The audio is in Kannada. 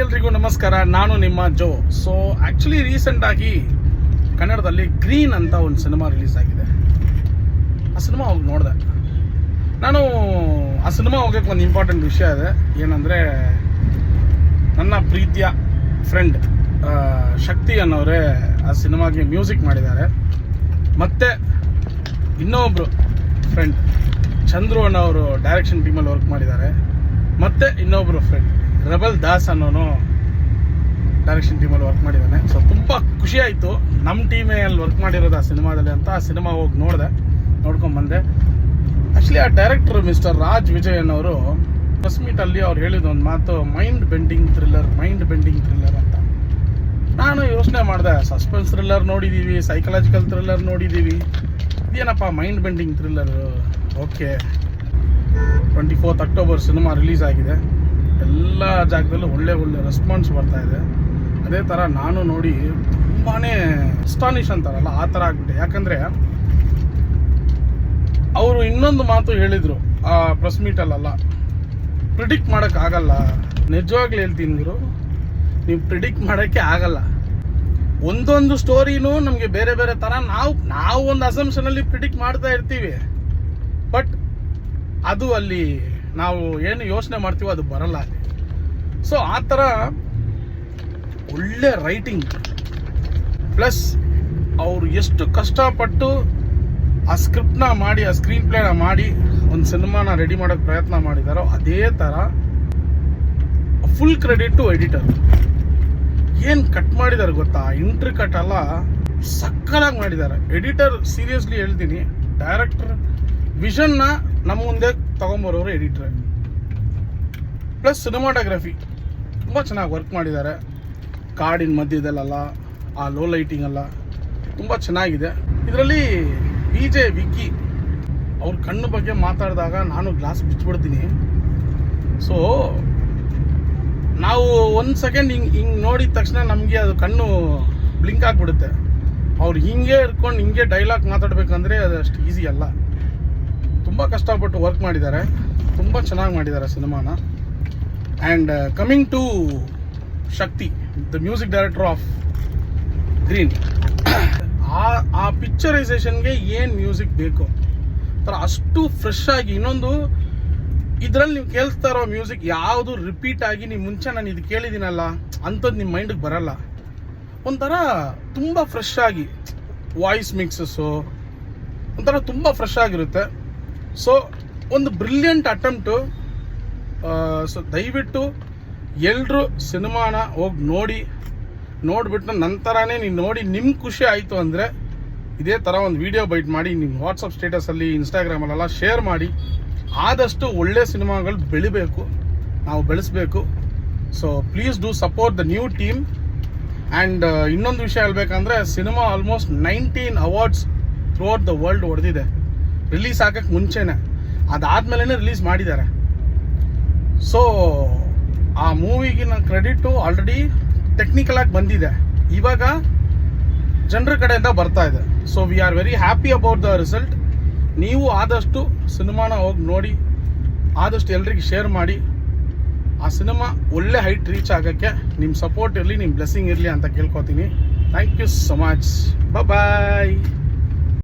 ಎಲ್ರಿಗೂ ನಮಸ್ಕಾರ. ನಾನು ನಿಮ್ಮ ಜೋ. ಸೊ ಆ್ಯಕ್ಚುಲಿ ರೀಸೆಂಟಾಗಿ ಕನ್ನಡದಲ್ಲಿ ಗ್ರೀನ್ ಅಂತ ಒಂದು ಸಿನಿಮಾ ರಿಲೀಸ್ ಆಗಿದೆ. ಆ ಸಿನಿಮಾ ಹೋಗಿ ನೋಡಿದೆ ನಾನು. ಆ ಸಿನಿಮಾ ಹೋಗೋಕ್ಕೆ ಒಂದು ಇಂಪಾರ್ಟೆಂಟ್ ವಿಷಯ ಇದೆ. ಏನಂದರೆ, ನನ್ನ ಪ್ರೀತಿಯ ಫ್ರೆಂಡ್ ಶಕ್ತಿ ಅನ್ನೋರೇ ಆ ಸಿನಿಮಾಗೆ ಮ್ಯೂಸಿಕ್ ಮಾಡಿದ್ದಾರೆ. ಮತ್ತು ಇನ್ನೊಬ್ಬರು ಫ್ರೆಂಡ್ ಚಂದ್ರು ಅನ್ನೋರು ಡೈರೆಕ್ಷನ್ ಟೀಮಲ್ಲಿ ವರ್ಕ್ ಮಾಡಿದ್ದಾರೆ. ಮತ್ತು ಇನ್ನೊಬ್ಬರು ಫ್ರೆಂಡ್ ರೆಬಲ್ ದಾಸ್ ಅನ್ನೋನು ಡೈರೆಕ್ಷನ್ ಟೀಮಲ್ಲಿ ವರ್ಕ್ ಮಾಡಿದ್ದಾನೆ. ಸೊ ತುಂಬ ಖುಷಿ ಆಯಿತು, ನಮ್ಮ ಟೀಮೇ ಅಲ್ಲಿ ವರ್ಕ್ ಮಾಡಿರೋದು ಆ ಸಿನಿಮಾದಲ್ಲಿ ಅಂತ. ಆ ಸಿನಿಮಾ ಹೋಗಿ ನೋಡ್ಕೊಂಡ್ಬಂದೆ. ಆ್ಯಕ್ಚುಲಿ ಆ ಡೈರೆಕ್ಟರ್ ಮಿಸ್ಟರ್ ರಾಜ್ ವಿಜಯ್ ಅನ್ನೋರು ಪ್ರೆಸ್ ಮೀಟಲ್ಲಿ ಅವ್ರು ಹೇಳಿದ ಒಂದು ಮಾತು, ಮೈಂಡ್ ಬೆಂಡಿಂಗ್ ಥ್ರಿಲ್ಲರ್ ಅಂತ. ನಾನು ಯೋಚನೆ ಮಾಡಿದೆ, ಸಸ್ಪೆನ್ಸ್ ಥ್ರಿಲ್ಲರ್ ನೋಡಿದ್ದೀವಿ, ಸೈಕಲಾಜಿಕಲ್ ಥ್ರಿಲ್ಲರ್ ನೋಡಿದ್ದೀವಿ, ಇದೇನಪ್ಪ mind bending thriller. Okay, 24th October cinema release ಆಗಿದೆ. ಎಲ್ಲ ಜಾಗದಲ್ಲೂ ಒಳ್ಳೆ ರೆಸ್ಪಾನ್ಸ್ ಬರ್ತಾ ಇದೆ. ಅದೇ ಥರ ನಾನು ನೋಡಿ ತುಂಬಾ ಅಸ್ಟಾನಿಷ್ ಅಂತಾರಲ್ಲ, ಆ ಥರ ಆಗ್ಬಿಟ್ಟೆ. ಯಾಕಂದರೆ ಅವರು ಇನ್ನೊಂದು ಮಾತು ಹೇಳಿದರು ಆ ಪ್ರೆಸ್ ಮೀಟಲ್ಲ, ಪ್ರಿಡಿಕ್ಟ್ ಮಾಡೋಕ್ಕಾಗಲ್ಲ. ನಿಜವಾಗ್ಲೂ ಹೇಳ್ತೀನಿ ಗುರು, ನೀವು ಪ್ರಿಡಿಕ್ಟ್ ಮಾಡೋಕ್ಕೆ ಆಗಲ್ಲ. ಒಂದೊಂದು ಸ್ಟೋರಿನೂ ನಮಗೆ ಬೇರೆ ಬೇರೆ ಥರ ನಾವು ಒಂದು ಅಸಂಪ್ಷನಲ್ಲಿ ಪ್ರಿಡಿಕ್ಟ್ ಮಾಡ್ತಾ ಇರ್ತೀವಿ. ಬಟ್ ಅದು ಅಲ್ಲಿ ನಾವು ಏನು ಯೋಚನೆ ಮಾಡ್ತೀವೋ ಅದು ಬರಲ್ಲ ಅಲ್ಲಿ. ಸೊ ಆ ಥರ ಒಳ್ಳೆ ರೈಟಿಂಗ್ ಪ್ಲಸ್ ಅವರು ಎಷ್ಟು ಕಷ್ಟಪಟ್ಟು ಆ ಸ್ಕ್ರಿಪ್ಟ್ನ ಮಾಡಿ, ಆ ಸ್ಕ್ರೀನ್ ಪ್ಲೇನ ಮಾಡಿ ಒಂದು ಸಿನಿಮಾನ ರೆಡಿ ಮಾಡೋಕ್ಕೆ ಪ್ರಯತ್ನ ಮಾಡಿದಾರೋ, ಅದೇ ಥರ ಫುಲ್ ಕ್ರೆಡಿಟ್ ಟು ಎಡಿಟರ್. ಏನು ಕಟ್ ಮಾಡಿದ್ದಾರೆ ಗೊತ್ತಾ, ಇಂಟ್ರಿ ಕಟ್ ಎಲ್ಲ ಸಕ್ಕತ್ತಾಗಿ ಮಾಡಿದ್ದಾರೆ. ಎಡಿಟರ್ ಸೀರಿಯಸ್ಲಿ ಹೇಳ್ತೀನಿ, ಡೈರೆಕ್ಟರ್ ವಿಷನ್ನ ನಮ್ಮ ಮುಂದೆ ತಗೊಂಬರೋರು ಎಡಿಟ್ರೆ. ಪ್ಲಸ್ ಸಿನಿಮಾಟೋಗ್ರಫಿ ತುಂಬ ಚೆನ್ನಾಗಿ ವರ್ಕ್ ಮಾಡಿದ್ದಾರೆ. ಕಾಡಿನ ಮಧ್ಯದಲ್ಲೆಲ್ಲ ಆ ಲೋ ಲೈಟಿಂಗ್ ಎಲ್ಲ ತುಂಬ ಚೆನ್ನಾಗಿದೆ. ಇದರಲ್ಲಿ DJ ವಿಕ್ಕಿ ಅವ್ರ ಕಣ್ಣು ಬಗ್ಗೆ ಮಾತಾಡಿದಾಗ ನಾನು ಗ್ಲಾಸ್ ಬಿಚ್ಚಿಬಿಡ್ತೀನಿ. ಸೊ ನಾವು ಒಂದು ಸೆಕೆಂಡ್ ಹಿಂಗೆ ನೋಡಿದ ತಕ್ಷಣ ನಮಗೆ ಅದು ಕಣ್ಣು ಬ್ಲಿಂಕ್ ಆಗಿಬಿಡುತ್ತೆ. ಅವ್ರು ಹಿಂಗೆ ಇಟ್ಕೊಂಡು ಹಿಂಗೆ ಡೈಲಾಗ್ ಮಾತಾಡಬೇಕಂದ್ರೆ ಅದು ಅಷ್ಟು ಈಸಿ ಅಲ್ಲ. ತುಂಬ ಕಷ್ಟಪಟ್ಟು ವರ್ಕ್ ಮಾಡಿದ್ದಾರೆ, ತುಂಬ ಚೆನ್ನಾಗಿ ಮಾಡಿದ್ದಾರೆ ಸಿನಿಮಾನ. And coming to Shakti, the music director of green, ಆ ಪಿಕ್ಚರೈಸೇಷನ್ಗೆ ಏನು ಮ್ಯೂಸಿಕ್ ಬೇಕು ಥರ ಅಷ್ಟು ಫ್ರೆಶ್ ಆಗಿ. ಇನ್ನೊಂದು, ಇದರಲ್ಲಿ ನೀವು ಕೇಳಿಸ್ತಾ ಇರೋ ಮ್ಯೂಸಿಕ್ ಯಾವುದು ರಿಪೀಟ್ ಆಗಿ ನೀವು ಮುಂಚೆ ನಾನು ಇದು ಕೇಳಿದ್ದೀನಲ್ಲ ಅಂಥದ್ದು ನಿಮ್ಮ ಮೈಂಡಿಗೆ ಬರಲ್ಲ. ಒಂಥರ ತುಂಬ ಫ್ರೆಶ್ ಆಗಿ ವಾಯ್ಸ್ ಮಿಕ್ಸಸ್ಸು ಒಂಥರ ತುಂಬ ಫ್ರೆಶ್ ಆಗಿರುತ್ತೆ. ಸೊ ಒಂದು ಬ್ರಿಲಿಯಂಟ್ ಅಟೆಂಪ್ಟು. ಸೊ ದಯವಿಟ್ಟು ಎಲ್ಲರೂ ಸಿನಿಮಾನ ಹೋಗಿ ನೋಡಿಬಿಟ್ಟು ನಂತರನೇ ನೀವು ನೋಡಿ ನಿಮ್ಗೆ ಖುಷಿ ಆಯಿತು ಅಂದರೆ ಇದೇ ಥರ ಒಂದು ವಿಡಿಯೋ ಬೈಟ್ ಮಾಡಿ ನಿಮ್ಮ ವಾಟ್ಸಪ್ ಸ್ಟೇಟಸಲ್ಲಿ, ಇನ್ಸ್ಟಾಗ್ರಾಮಲ್ಲೆಲ್ಲ ಶೇರ್ ಮಾಡಿ. ಆದಷ್ಟು ಒಳ್ಳೆ ಸಿನಿಮಾಗಳು ಬೆಳಿಬೇಕು, ನಾವು ಬೆಳೆಸಬೇಕು. So please do support the new team. And ಇನ್ನೊಂದು ವಿಷಯ ಹೇಳ್ಬೇಕಂದ್ರೆ, cinema almost 19 awards through out the world ಹೊಡೆದಿದೆ. ರಿಲೀಸ್ ಆಗಕ್ಕೆ ಮುಂಚೆನೇ, ಅದಾದಮೇಲೆ ರಿಲೀಸ್ ಮಾಡಿದ್ದಾರೆ. ಸೊ ಆ ಮೂವಿಗಿನ ಕ್ರೆಡಿಟು ಆಲ್ರೆಡಿ ಟೆಕ್ನಿಕಲ್ ಆಗಿ ಬಂದಿದೆ, ಇವಾಗ ಜನರ ಕಡೆಯಿಂದ ಬರ್ತಾ ಇದೆ. So we are very happy about the result. ನೀವು ಆದಷ್ಟು ಸಿನಿಮಾನ ಹೋಗಿ ನೋಡಿ, ಆದಷ್ಟು ಎಲ್ರಿಗೆ ಶೇರ್ ಮಾಡಿ. ಆ ಸಿನಿಮಾ ಒಳ್ಳೆ ಹೈಟ್ ರೀಚ್ ಆಗೋಕ್ಕೆ ನಿಮ್ಮ ಸಪೋರ್ಟ್ ಇರಲಿ, ನಿಮ್ಮ ಬ್ಲೆಸ್ಸಿಂಗ್ ಇರಲಿ ಅಂತ ಕೇಳ್ಕೊತೀನಿ. Thank you so much. Bye.